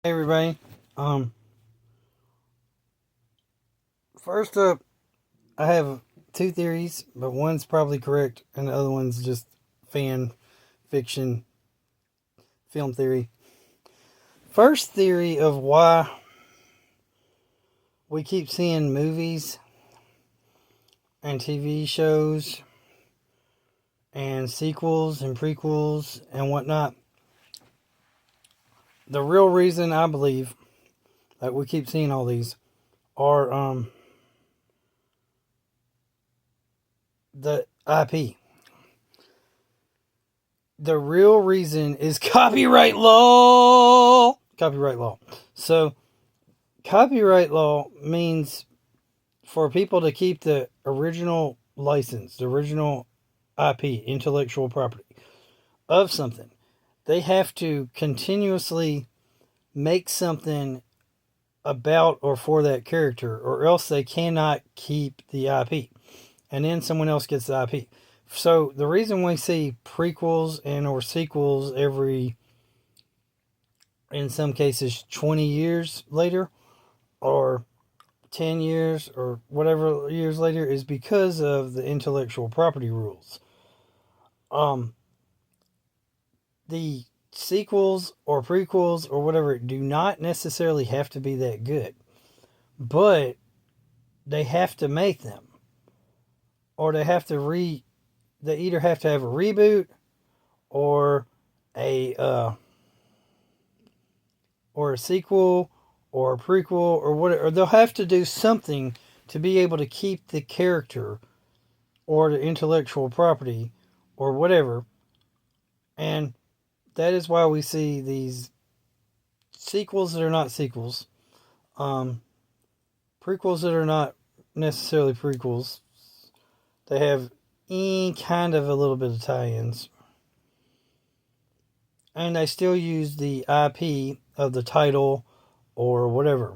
Hey everybody. Um, First up, I have two theories, but one's probably correct, and the other one's just fan fiction film theory. First theory of why we keep seeing movies and TV shows and sequels and prequels and whatnot. The real reason I believe that we keep seeing all these are the IP. The real reason is copyright law. Copyright law. So, copyright law means for people to keep the original license, the original IP, intellectual property of something, they have to continuously make something about or for that character, or else they cannot keep the IP. And then someone else gets the IP. So the reason we see prequels and or sequels every, in some cases, 20 years later, or 10 years, or whatever years later, is because of the intellectual property rules. Um, the sequels or prequels or whatever do not necessarily have to be that good, but they have to make them, or they have to they either have to have a reboot or a or a sequel or a prequel or whatever. Or they'll have to do something to be able to keep the character or the intellectual property or whatever. And that is why we see these sequels that are not sequels, um, prequels that are not necessarily prequels. They have any kind of a little bit of tie-ins, and they still use the IP of the title or whatever.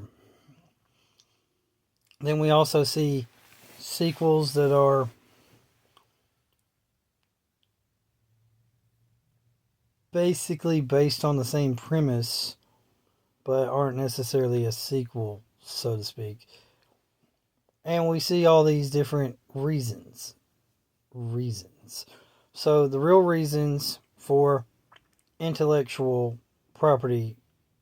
Then we also see sequels that are basically based on the same premise, but aren't necessarily a sequel, so to speak. And we see all these different reasons. So the real reasons for intellectual property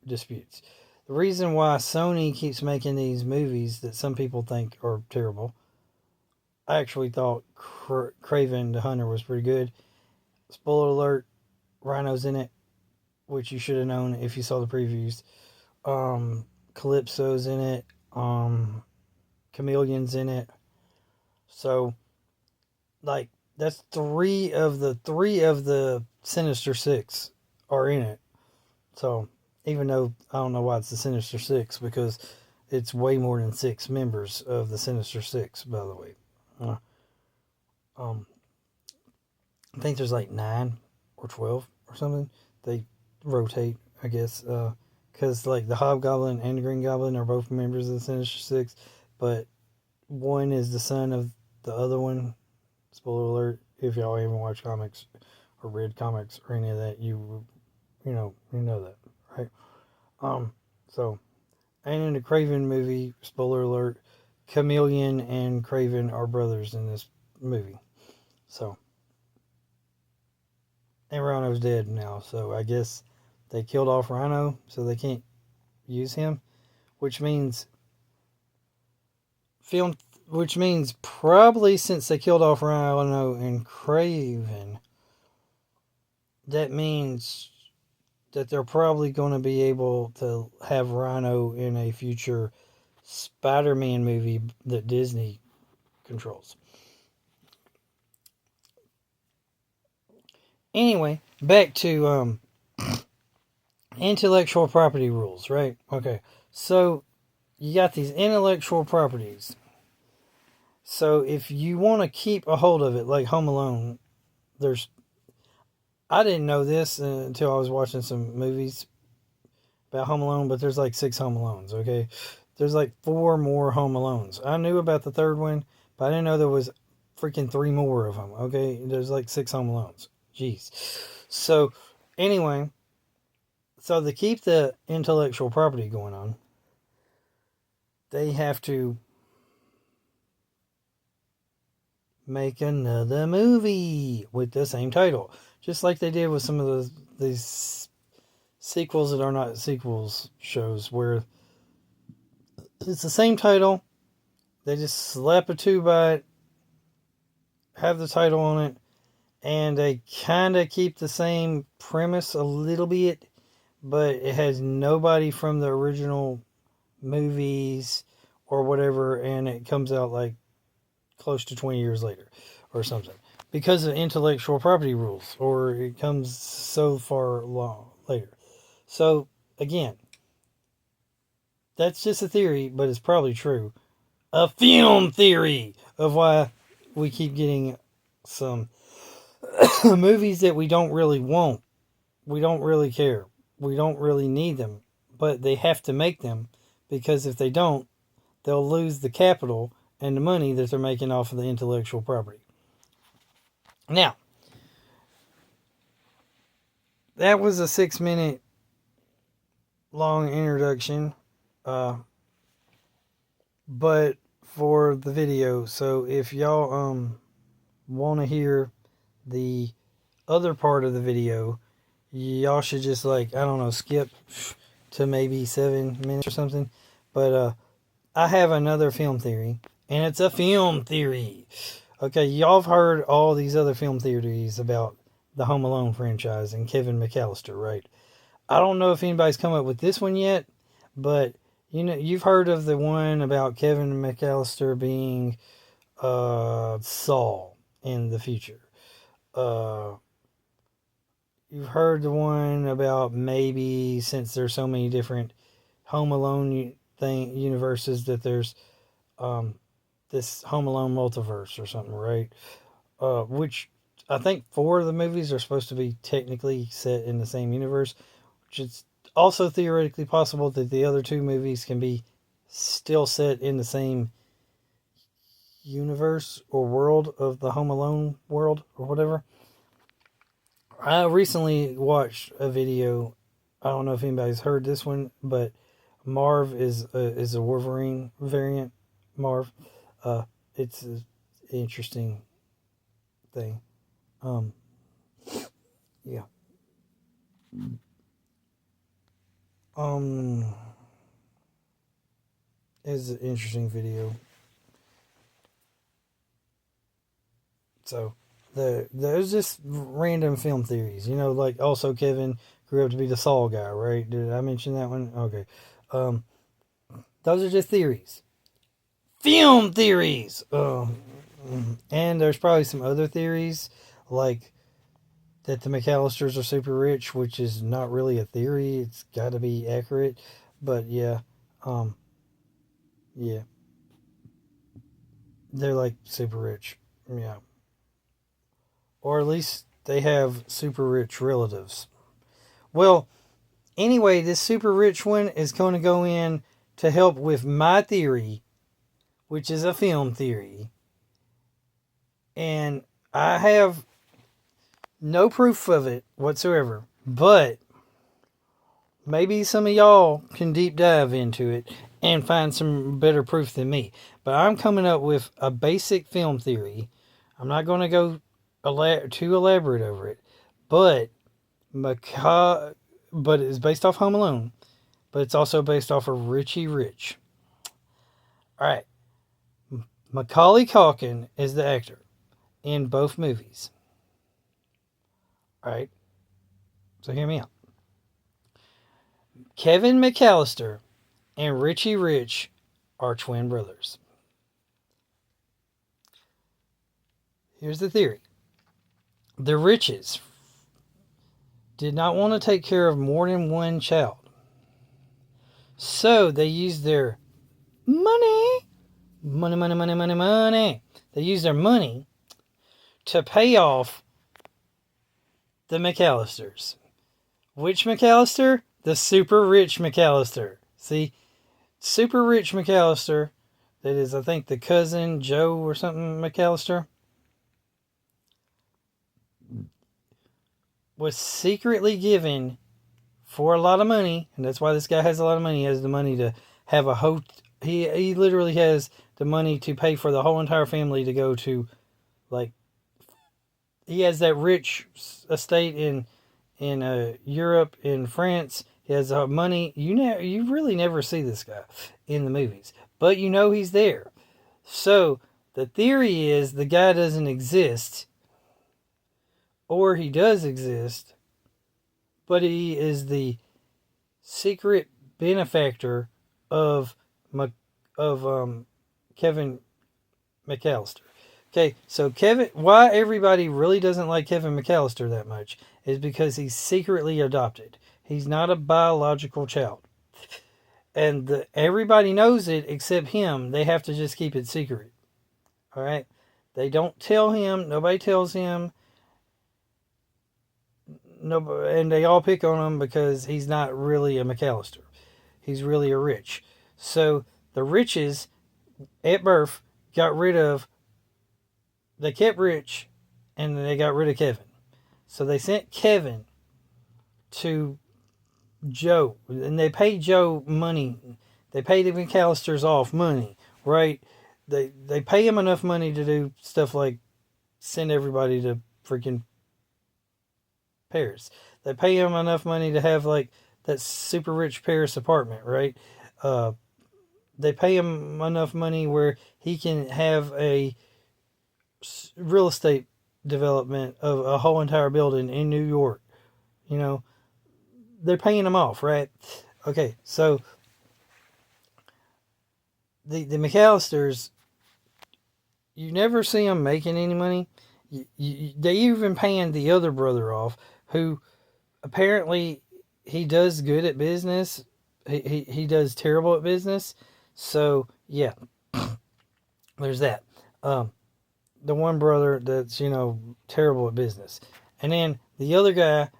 disputes. The reason why Sony keeps making these movies that some people think are terrible. I actually thought Craven the Hunter was pretty good. Spoiler alert, Rhino's in it, which you should have known if you saw the previews. Calypso's in it. Chameleon's in it. So, like, that's three of the Sinister Six are in it. So, even though I don't know why it's the Sinister Six, because it's way more than six members of the Sinister Six, by the way. Uh, um, I think there's like 9 or 12 or something. They rotate, I guess, because like the Hobgoblin and the Green Goblin are both members of the Sinister Six, but one is the son of the other one. Spoiler alert: if y'all haven't watched comics or read comics or any of that, you know that, right? So, and in the Craven movie, spoiler alert: Chameleon and Craven are brothers in this movie. So, and Rhino's dead now, so I guess they killed off Rhino, so they can't use him, which means film, which means probably since they killed off Rhino and Craven, that means that they're probably going to be able to have Rhino in a future Spider-Man movie that Disney controls. Anyway, back to intellectual property rules, right? Okay, so you got these intellectual properties. So if you want to keep a hold of it, like Home Alone, there's I didn't know this until I was watching some movies about Home Alone, but there's like 6 Home Alones, okay? There's like 4 more Home Alones. I knew about the third one, but I didn't know there was freaking 3 more of them, okay? There's like 6 Home Alones. Jeez. So, anyway, So to keep the intellectual property going on, they have to make another movie with the same title, just like they did with some of these sequels that are not sequels shows, where it's the same title. They just slap a tube by it, have the title on it, and they kind of keep the same premise a little bit, but it has nobody from the original movies or whatever, and it comes out like close to 20 years later or something because of intellectual property rules, or it comes so far long later. So again, that's just a theory, but it's probably true. A film theory of why we keep getting some movies that we don't really want. We don't really care. We don't really need them, but they have to make them, because if they don't, they'll lose the capital and the money that they're making off of the intellectual property. Now, that was a 6-minute long introduction, but for the video. So if y'all want to hear the other part of the video, y'all should just, like, I don't know, skip to maybe 7 minutes or something. But I have another film theory, and it's a film theory. Okay, y'all have heard all these other film theories about the Home Alone franchise and Kevin McAllister, right? I don't know if anybody's come up with this one yet, but you know, you've heard of the one about Kevin McAllister being Saul in the future. You've heard the one about maybe, since there's so many different Home Alone universes, that there's this Home Alone multiverse or something, right? Which I think 4 of the movies are supposed to be technically set in the same universe, which is also theoretically possible that the other 2 movies can be still set in the same universe or world of the Home Alone world or whatever. I recently watched a video. I don't know if anybody's heard this one, but Marv is a Wolverine variant. Marv, it's an interesting thing. Yeah. It's an interesting video. So there's just random film theories, like also Kevin grew up to be the Saul guy, right? Did I mention that one? Okay. Those are just theories. Film theories. And there's probably some other theories, like that the McAllisters are super rich, which is not really a theory. It's got to be accurate. But yeah, yeah, they're like super rich. Yeah, or at least they have super rich relatives. Well, anyway, this super rich one is going to go in to help with my theory, which is a film theory. And I have no proof of it whatsoever, but maybe some of y'all can deep dive into it and find some better proof than me. But I'm coming up with a basic film theory. I'm not going to go too elaborate over it, but it's based off Home Alone, but it's also based off of Richie Rich. All right, Macaulay Culkin is the actor in both movies. All right, so hear me out. Kevin McAllister and Richie Rich are twin brothers. Here's the theory. The Riches did not want to take care of more than one child. So they used their money. They used their money to pay off the McAllisters. Which McAllister? The super rich McAllister. See? Super rich McAllister, that is, I think, the cousin Joe or something McAllister, was secretly given for a lot of money, and that's why this guy has a lot of money. He has the money to have a he literally has the money to pay for the whole entire family to go to, like, he has that rich estate in Europe, in France. He has money. You really never see this guy in the movies, but you know he's there. So the theory is the guy doesn't exist, or he does exist, but he is the secret benefactor of Kevin McAllister. Okay, so why everybody really doesn't like Kevin McAllister that much is because he's secretly adopted. He's not a biological child. And everybody knows it except him. They have to just keep it secret. All right? They don't tell him. Nobody tells him. Nobody, and they all pick on him because he's not really a McAllister. He's really a Rich. So the Riches at birth got rid of, they kept Rich and they got rid of Kevin. So they sent Kevin to Joe, and they paid Joe money. They paid the McAllisters off money, right? They pay him enough money to do stuff like send everybody to freaking Paris. They pay him enough money to have like that super rich Paris apartment, right? They pay him enough money where he can have a real estate development of a whole entire building in New York. You know, they're paying him off, right? Okay, so the McAllisters, you never see them making any money. They even paying the other brother off, who apparently he does good at business. He does terrible at business. So yeah, there's that. The one brother that's terrible at business, and then the other guy.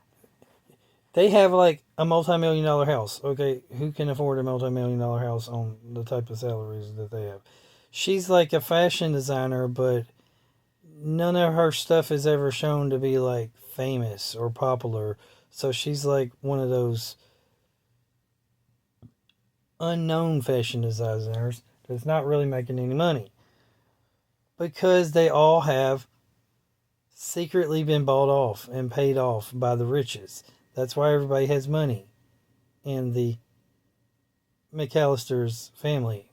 They have like a multi-million-dollar house. Okay, who can afford a multi-million-dollar house on the type of salaries that they have? She's like a fashion designer, but none of her stuff is ever shown to be like famous or popular. So she's like one of those unknown fashion designers that's not really making any money. Because they all have secretly been bought off and paid off by the riches. That's why everybody has money in the McAllister's family.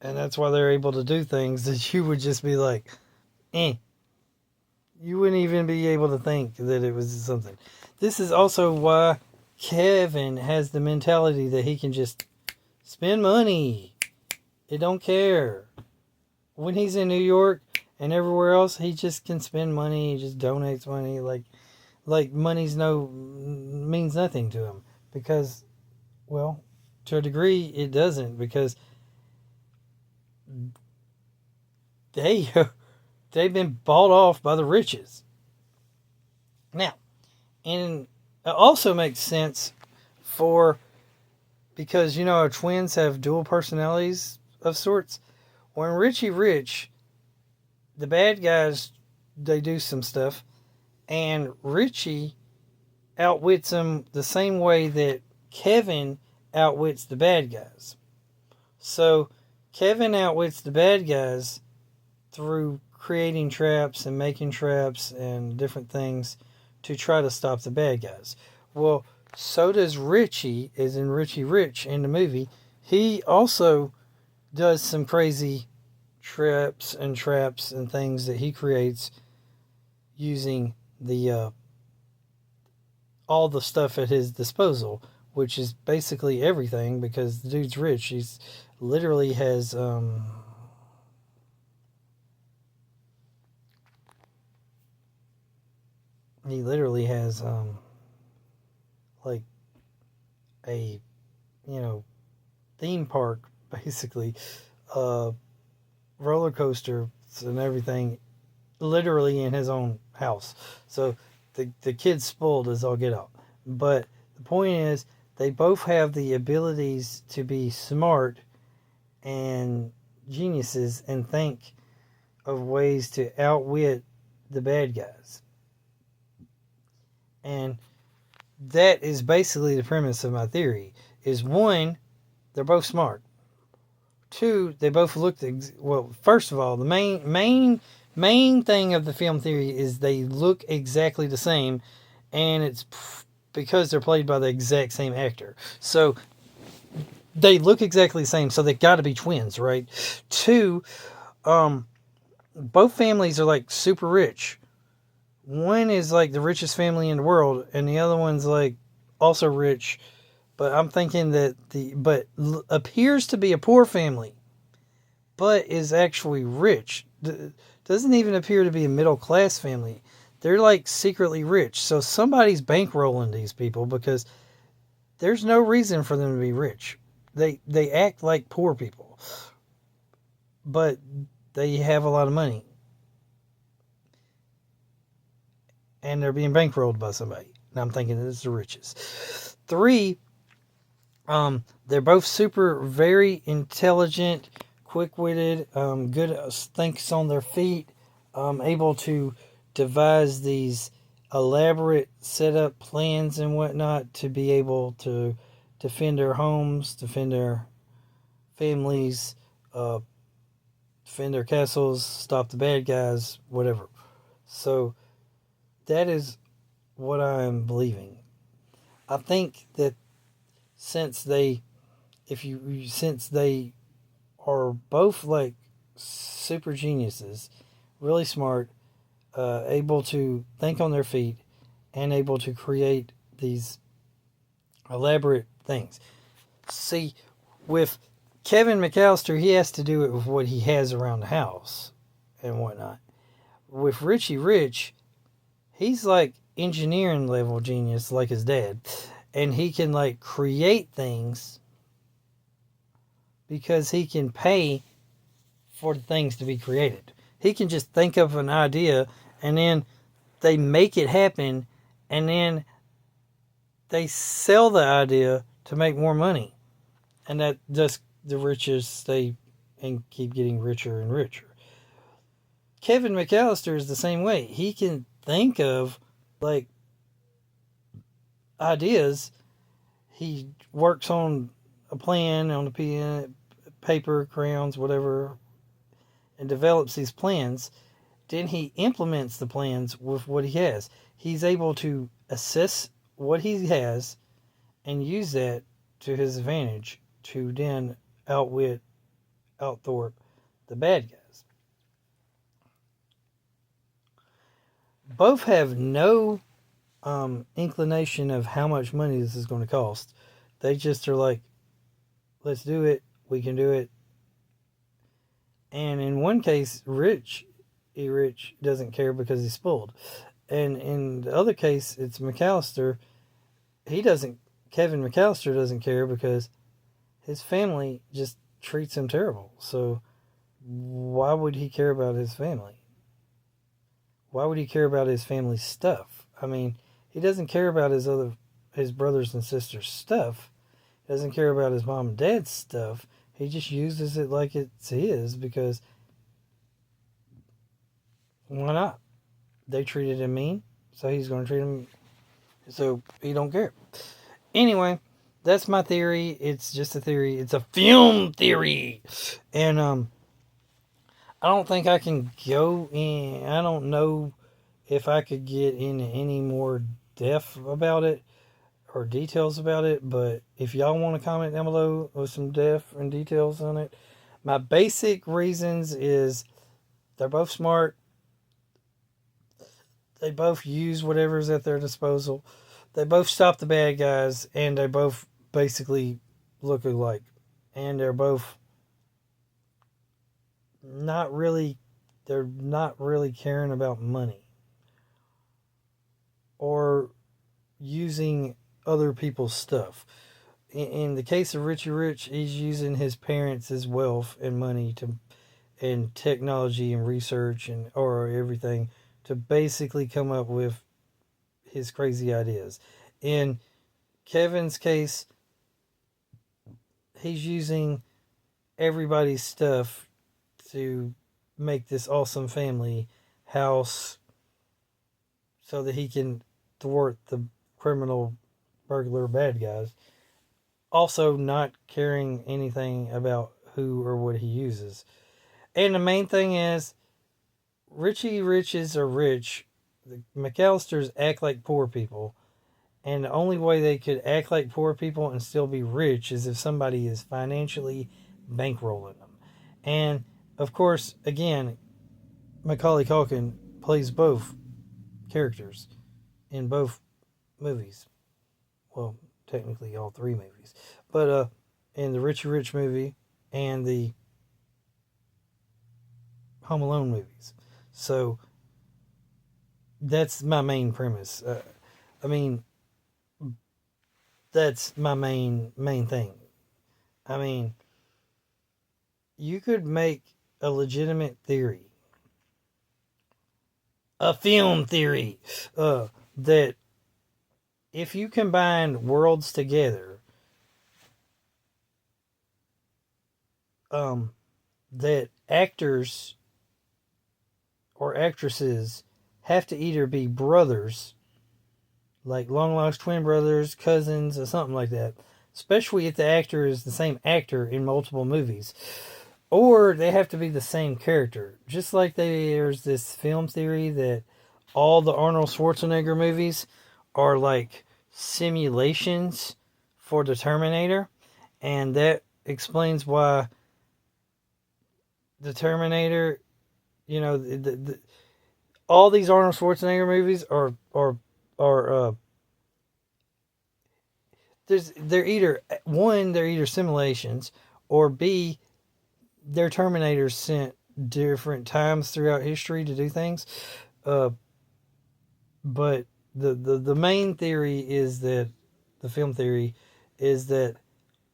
And that's why they're able to do things that you would just be like, eh. You wouldn't even be able to think that it was something. This is also why Kevin has the mentality that he can just spend money. He don't care. When he's in New York and everywhere else, he just can spend money. He just donates money. Like money's means nothing to him. Because, well, to a degree, it doesn't. Because they've been bought off by the riches. Now, and it also makes sense because twins have dual personalities of sorts. When Richie Rich, the bad guys, they do some stuff, and Richie outwits them the same way that Kevin outwits the bad guys. So Kevin outwits the bad guys through creating traps and making traps and different things to try to stop the bad guys. Well, so does Richie, as in Richie Rich in the movie. He also does some crazy traps and things that he creates using the all the stuff at his disposal, which is basically everything, because the dude's rich. He's literally has like a theme park, basically, roller coasters and everything, literally in his own house. So the kid's spoiled as all get out. But the point is, they both have the abilities to be smart and geniuses and think of ways to outwit the bad guys. And that is basically the premise of my theory. Is one, they're both smart. Two, they both look well. First of all, the main thing of the film theory is they look exactly the same, and it's because they're played by the exact same actor. So they look exactly the same. So they got to be twins, right? Two, both families are like super rich. One is like the richest family in the world, and the other one's like also rich. But I'm thinking that appears to be a poor family, but is actually rich. Doesn't even appear to be a middle class family. They're like secretly rich. So somebody's bankrolling these people because there's no reason for them to be rich. They act like poor people, but they have a lot of money, and they're being bankrolled by somebody. And I'm thinking it's the richest. Three, they're both very intelligent, quick-witted, good thinks on their feet, able to devise these elaborate setup plans and whatnot to be able to defend their homes, defend their families, uh, defend their castles, stop the bad guys, whatever. So that is what I'm believing. I think that since they, since they are both like super geniuses, really smart, able to think on their feet, and able to create these elaborate things. See, with Kevin McAllister, he has to do it with what he has around the house and whatnot. With Richie Rich, he's like engineering level genius, like his dad, and he can like create things because he can pay for the things to be created. He can just think of an idea and then they make it happen and then they sell the idea to make more money. And that just the richest stay and keep getting richer and richer. Kevin McAllister is the same way. He can think of like ideas. He works on a plan on the pen, paper, crayons, whatever, and develops these plans. Then he implements the plans with what he has. He's able to assess what he has and use that to his advantage to then outthorpe the bad guys. Both have no inclination of how much money this is going to cost. They just are like, let's do it. We can do it. And in one case, Rich doesn't care because he's spoiled. And in the other case, it's McAllister. Kevin McAllister doesn't care because his family just treats him terrible. So why would he care about his family? Why would he care about his family's stuff? I mean, he doesn't care about his brothers and sisters' stuff. He doesn't care about his mom and dad's stuff. He just uses it like it's his because why not? They treated him mean, so he's going to treat him. So he don't care. Anyway, that's my theory. It's just a theory. It's a film theory, and I don't think I can go in. I don't know if I could get into any more depth about it or details about it, but if y'all want to comment down below with some depth and details on it, my basic reasons is they're both smart. They both use whatever's at their disposal. They both stop the bad guys, and they both basically look alike. And they're both not really, they're not really caring about money or using other people's stuff. In the case of Richie Rich, he's using his parents' wealth and money and technology and research or everything to basically come up with his crazy ideas. In Kevin's case, he's using everybody's stuff to make this awesome family house so that he can thwart the criminal burglar bad guys. Also, not caring anything about who or what he uses. And the main thing is, Richie Riches are rich. The McAllisters act like poor people. And the only way they could act like poor people and still be rich is if somebody is financially bankrolling them. And of course, again, Macaulay Culkin plays both characters in both movies. Well, technically all three movies. But in the Richie Rich movie and the Home Alone movies. So that's my main premise. I mean, that's my main thing. I mean, you could make a legitimate theory, a film theory, that if you combine worlds together, that actors or actresses have to either be brothers, like long lost twin brothers, cousins, or something like that, especially if the actor is the same actor in multiple movies. Or they have to be the same character. Just like there's this film theory that all the Arnold Schwarzenegger movies are like simulations for the Terminator. And that explains why the Terminator, all these Arnold Schwarzenegger movies are they're either simulations, or B, they're Terminators sent different times throughout history to do things. But the main theory is that the film theory is that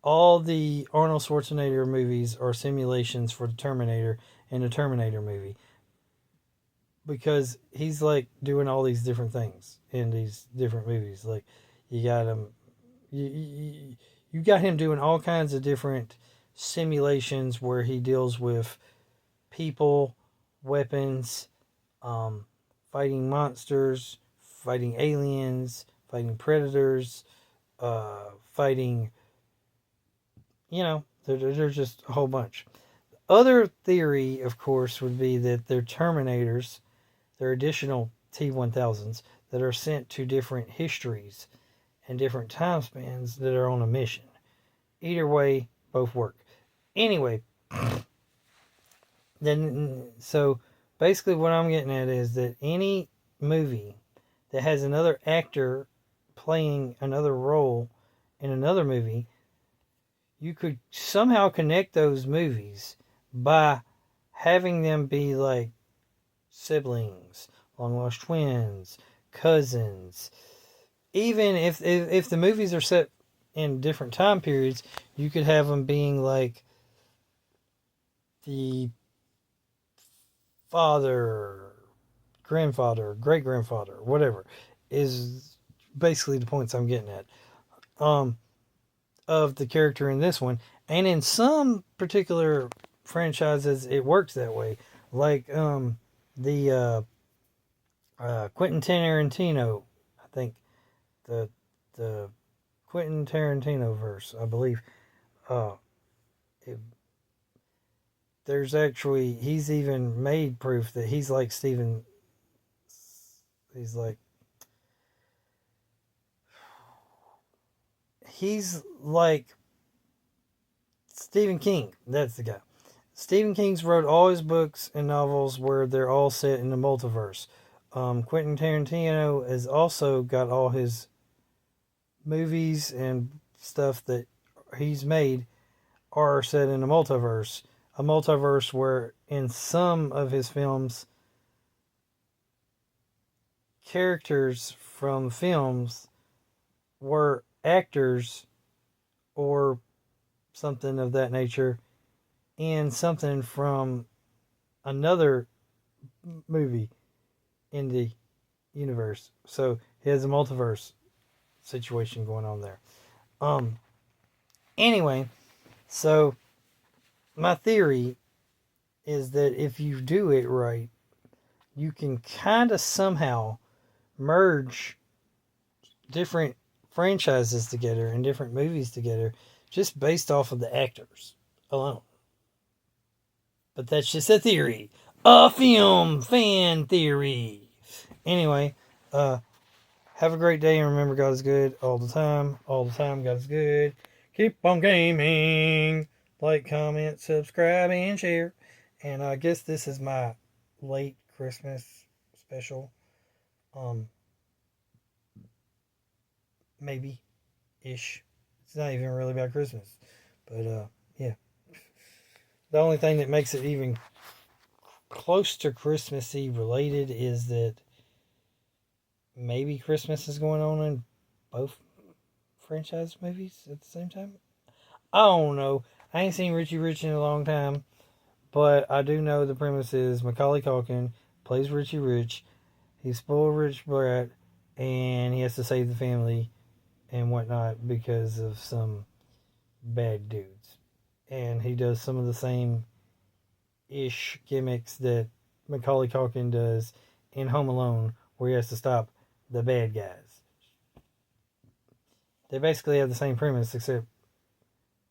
all the Arnold Schwarzenegger movies are simulations for the Terminator and the Terminator movie, because he's like doing all these different things in these different movies. Like you got him, you got him doing all kinds of different simulations where he deals with people, weapons, fighting monsters, fighting aliens, fighting predators, fighting, there's just a whole bunch. Other theory, of course, would be that they're Terminators, they're additional T-1000s that are sent to different histories and different time spans that are on a mission. Either way, both work. Anyway, so basically what I'm getting at is that any movie that has another actor playing another role in another movie, you could somehow connect those movies by having them be like siblings, long lost twins, cousins. Even if the movies are set in different time periods, you could have them being like the father, grandfather, great grandfather, whatever, is basically the points I'm getting at. Of the character in this one, and in some particular franchises, it works that way. Like the Quentin Tarantino, I think the Quentin Tarantino verse, I believe. Uh, it, there's actually, he's even made proof that he's like Steven. He's like Stephen King. That's the guy. Stephen King's wrote all his books and novels where they're all set in the multiverse. Quentin Tarantino has also got all his movies and stuff that he's made are set in a multiverse. A multiverse where in some of his films, characters from films were actors or something of that nature in something from another movie in the universe. So he has a multiverse situation going on there. Anyway, so my theory is that if you do it right, you can kind of somehow merge different franchises together and different movies together just based off of the actors alone. But that's just a theory. A film fan theory. Anyway, have a great day and remember God is good all the time. All the time, God is good. Keep on gaming. Like, comment, subscribe, and share. And I guess this is my late Christmas special. Maybe ish. It's not even really about Christmas. But yeah. The only thing that makes it even close to Christmassy related is that maybe Christmas is going on in both franchise movies at the same time. I don't know. I ain't seen Richie Rich in a long time, but I do know the premise is Macaulay Culkin plays Richie Rich. He's spoiled rich brat, and he has to save the family and whatnot because of some bad dudes. And he does some of the same ish gimmicks that Macaulay Culkin does in Home Alone, where he has to stop the bad guys. They basically have the same premise, except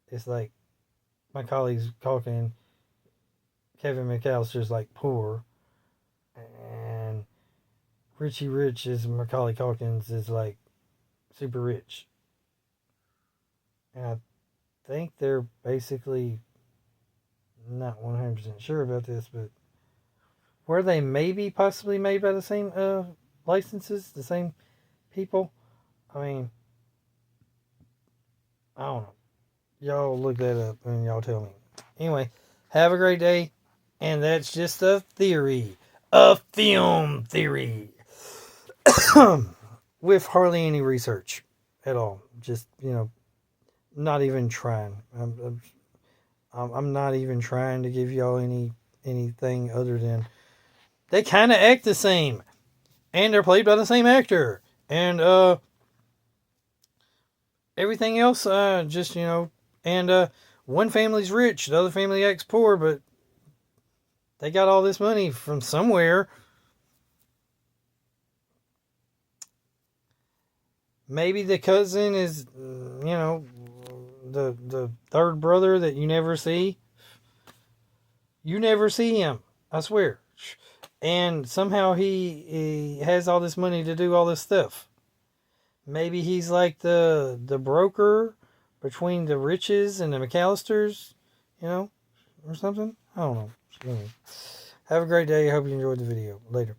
it's like Macaulay Culkin, Kevin McAllister's like poor, and Richie Rich is Macaulay Culkin's is like super rich. And I think they're basically not 100% sure about this, but were they maybe possibly made by the same licenses, the same people? I mean, I don't know. Y'all look that up and y'all tell me. Anyway, have a great day. And that's just a theory. A film theory. With hardly any research at all. Just, not even trying. I'm not even trying to give y'all anything other than they kind of act the same. And they're played by the same actor. And everything else, just, and one family's rich, the other family acts poor, but they got all this money from somewhere. Maybe the cousin is, the third brother that you never see. You never see him, I swear. And somehow he has all this money to do all this stuff. Maybe he's like the broker between the Riches and the McAllisters, or something. I don't know. Anyway, have a great day. I hope you enjoyed the video. Later.